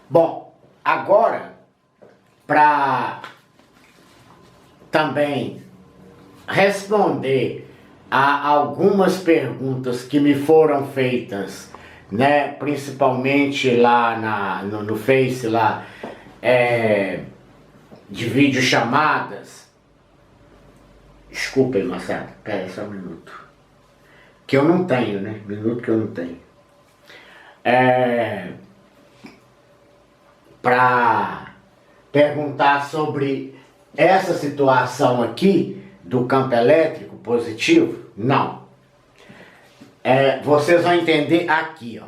Bom, agora, para também responder a algumas perguntas que me foram feitas, né, principalmente lá no Face, lá, de videochamadas. Desculpem, Marcelo, pera só um minuto. Que eu não tenho, né? Minuto que eu não tenho. Para perguntar sobre essa situação aqui do campo elétrico positivo, não. Vocês vão entender aqui, ó,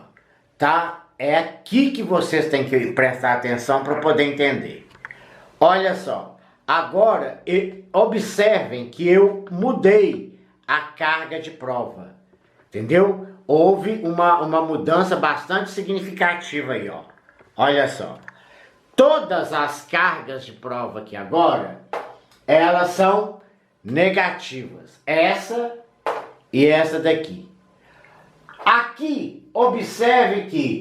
tá? É aqui que vocês têm que prestar atenção para poder entender. Olha só, agora observem que eu mudei a carga de prova, entendeu? Houve uma mudança bastante significativa aí, ó. Olha só, todas as cargas de prova aqui agora, elas são negativas. Essa e essa daqui. Aqui, observe que,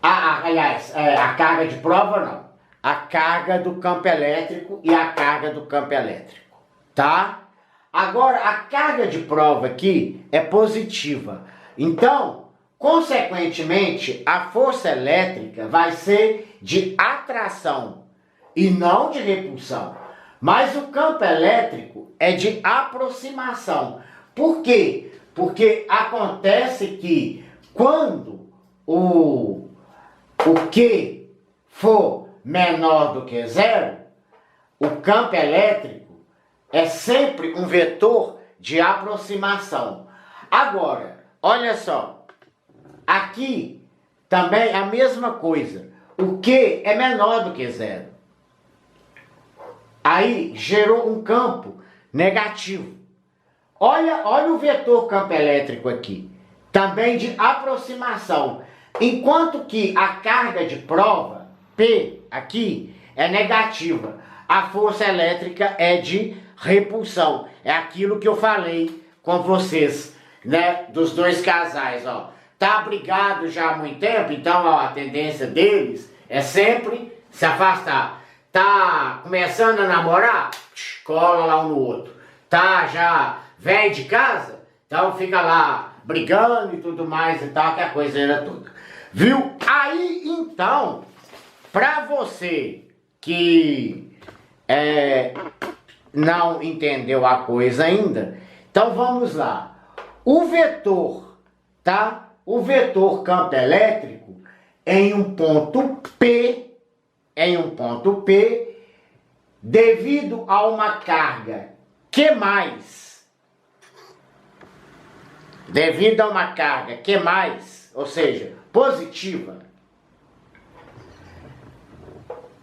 a carga de prova não. A carga do campo elétrico e a carga do campo elétrico, tá? Agora, a carga de prova aqui é positiva. Então, consequentemente, a força elétrica vai ser de atração e não de repulsão. Mas o campo elétrico é de aproximação. Por quê? Porque acontece que quando o Q for menor do que zero, o campo elétrico é sempre um vetor de aproximação. Agora, olha só, aqui também é a mesma coisa. O Q é menor do que zero. Aí gerou um campo negativo. Olha o vetor campo elétrico aqui, também de aproximação. Enquanto que a carga de prova, P, aqui, é negativa. A força elétrica é de repulsão. É aquilo que eu falei com vocês, né, dos dois casais, ó. Tá brigado já há muito tempo, então, ó, a tendência deles é sempre se afastar. Tá começando a namorar? Cola lá um no outro. Tá já velho de casa? Então fica lá brigando e tudo mais e tal, que a coisa era toda. Viu? Aí, então, pra você que não entendeu a coisa ainda, então vamos lá. O vetor, tá? O vetor campo elétrico em um ponto P, devido a uma carga Q+, ou seja, positiva,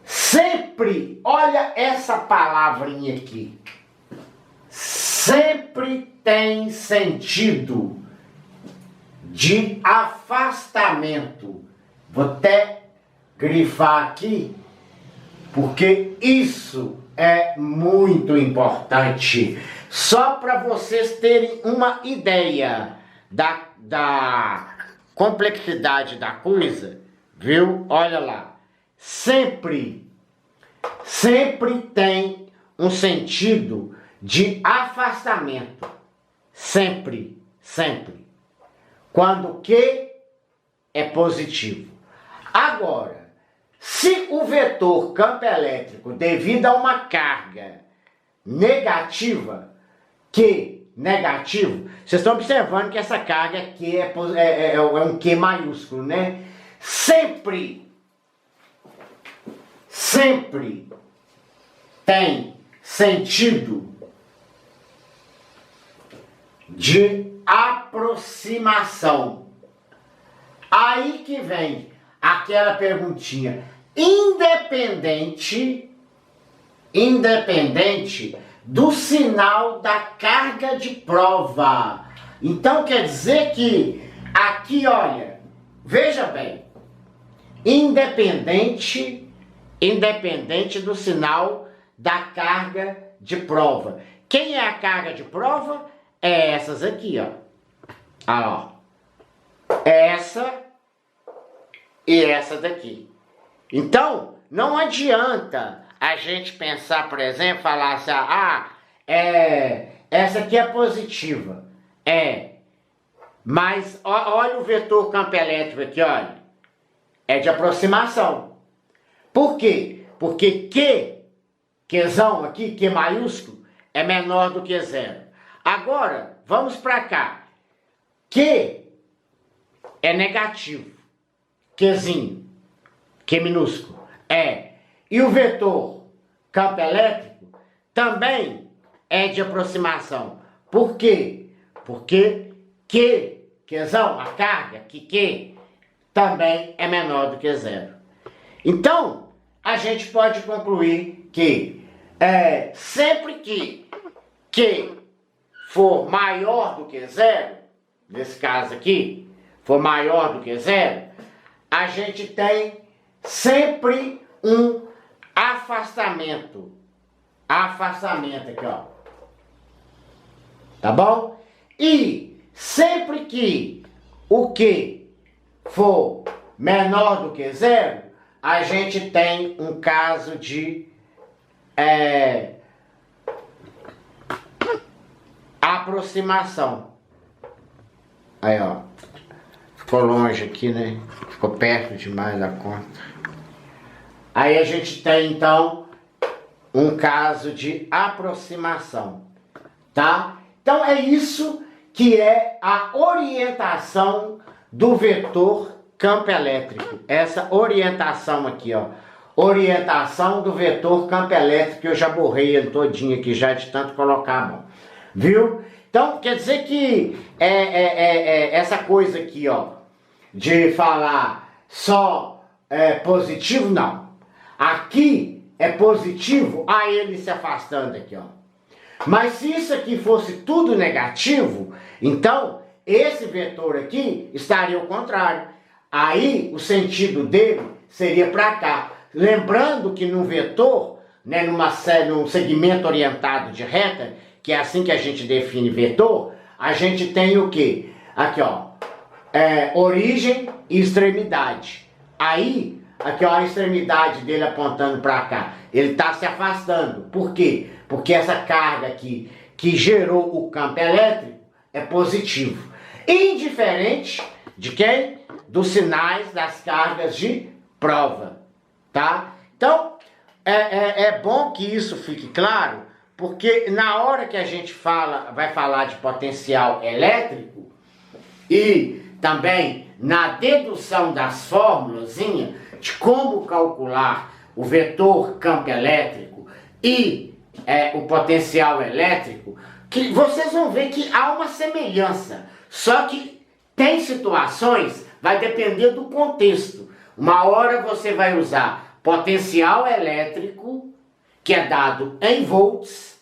sempre, olha essa palavrinha aqui, sempre tem sentido de afastamento. Vou até grifar aqui, porque isso é muito importante. Só para vocês terem uma ideia da complexidade da coisa, viu? Olha lá. Sempre tem um sentido de afastamento. Sempre. Quando Q é positivo. Agora, se o vetor campo elétrico, devido a uma carga negativa, Q negativo, vocês estão observando que essa carga aqui é um Q maiúsculo, né? Sempre tem sentido de aproximação. Aí que vem aquela perguntinha, independente do sinal da carga de prova. Então quer dizer que aqui, olha, veja bem, independente do sinal da carga de prova. Quem é a carga de prova? É essas aqui, ó. Essa e essa daqui. Então, não adianta a gente pensar, por exemplo, falar assim, essa aqui é positiva. Mas olha o vetor campo elétrico aqui, olha. É de aproximação. Por quê? Porque Qzão aqui, Q maiúsculo, é menor do que zero. Agora, vamos para cá. Q é negativo. Qzinho, Q minúsculo, E o vetor campo elétrico também é de aproximação. Por quê? Porque Qzão, a carga, Q, também é menor do que zero. Então, a gente pode concluir que sempre que Q for maior do que zero, nesse caso aqui, for maior do que zero, a gente tem sempre um afastamento. Afastamento aqui, ó. Tá bom? E sempre que o Q for menor do que zero, a gente tem um caso de aproximação. Aí, ó. Ficou longe aqui, né? Ficou perto demais da conta. Aí a gente tem, então, um caso de aproximação, tá? Então é isso que é a orientação do vetor campo elétrico. Essa orientação aqui, ó. Orientação do vetor campo elétrico, que eu já borrei ele todinho aqui, já de tanto colocar a mão. Viu? Então, quer dizer que essa coisa aqui, ó, de falar só positivo, não. Aqui é positivo, a ele se afastando aqui, ó. Mas se isso aqui fosse tudo negativo, então esse vetor aqui estaria ao contrário. Aí o sentido dele seria para cá. Lembrando que num vetor, né, num segmento orientado de reta, que é assim que a gente define vetor, a gente tem o quê? Aqui, ó, origem e extremidade. Aí, aqui, ó, a extremidade dele apontando para cá. Ele está se afastando. Por quê? Porque essa carga aqui, que gerou o campo elétrico, é positivo. Indiferente de quem? Dos sinais das cargas de prova, tá? Então, é bom que isso fique claro, porque na hora que a gente vai falar de potencial elétrico e também na dedução das fórmulas de como calcular o vetor campo elétrico e o potencial elétrico, que vocês vão ver que há uma semelhança, só que tem situações, vai depender do contexto. Uma hora você vai usar potencial elétrico, que é dado em volts,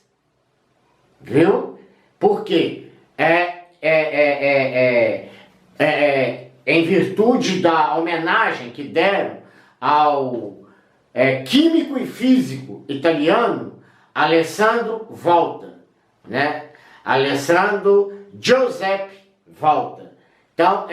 viu? Porque em virtude da homenagem que deram ao químico e físico italiano Alessandro Volta, né? Alessandro Giuseppe Volta. Então,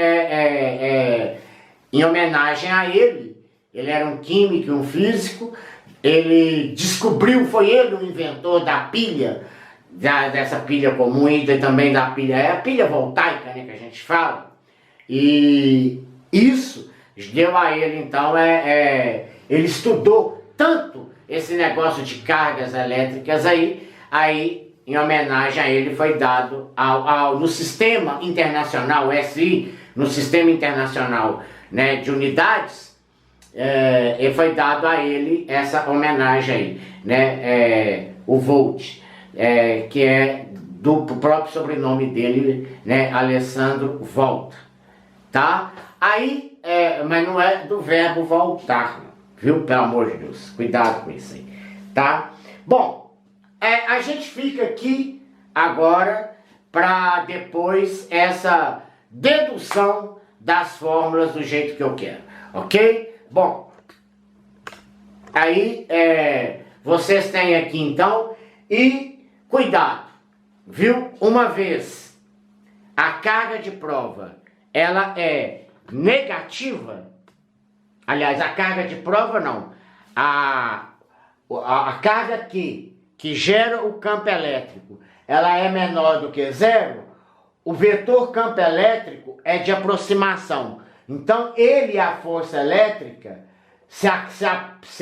em homenagem a ele era um químico e um físico, ele descobriu, foi ele o inventor da pilha, dessa pilha comum e também da pilha, a pilha voltaica, né, que a gente fala, e isso deu a ele, então, ele estudou tanto esse negócio de cargas elétricas aí em homenagem a ele foi dado no sistema internacional, SI, no sistema internacional, né, de unidades, foi dado a ele essa homenagem aí, né, o Volt, que é do próprio sobrenome dele, né, Alessandro Volta, tá? Aí, mas não é do verbo voltar, viu? Pelo amor de Deus, cuidado com isso aí, tá? Bom, a gente fica aqui agora para depois essa dedução das fórmulas do jeito que eu quero, ok? Bom, aí vocês têm aqui então, e cuidado, viu? Uma vez a carga de prova ela é negativa, Aliás, a carga de prova não. A carga que gera o campo elétrico, ela é menor do que zero, o vetor campo elétrico é de aproximação. Então, ele e a força elétrica, se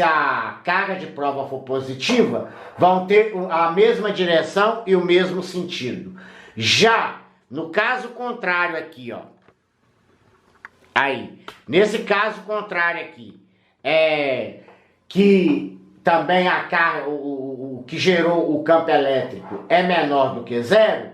a carga de prova for positiva, vão ter a mesma direção e o mesmo sentido. Já no caso contrário aqui, ó. Aí, nesse caso contrário aqui, que também a carga, o que gerou o campo elétrico é menor do que zero,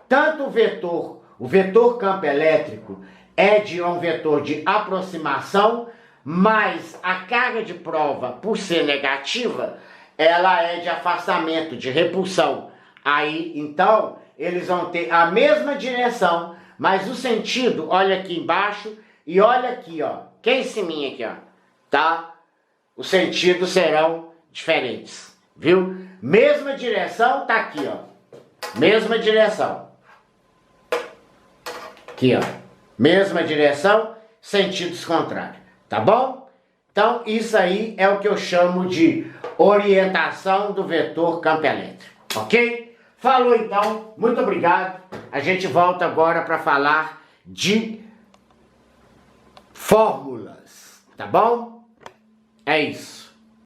tanto o vetor campo elétrico é de um vetor de aproximação, mas a carga de prova, por ser negativa, ela é de afastamento, de repulsão. Aí, então, eles vão ter a mesma direção, mas o sentido, olha aqui embaixo e olha aqui, ó, que é em cima aqui, ó, tá? Os sentidos serão diferentes, viu? Mesma direção, tá aqui, ó, mesma direção. Aqui, ó, mesma direção, sentidos contrários, tá bom? Então, isso aí é o que eu chamo de orientação do vetor campo elétrico, ok? Falou então, muito obrigado. A gente volta agora para falar de fórmulas, tá bom? É isso.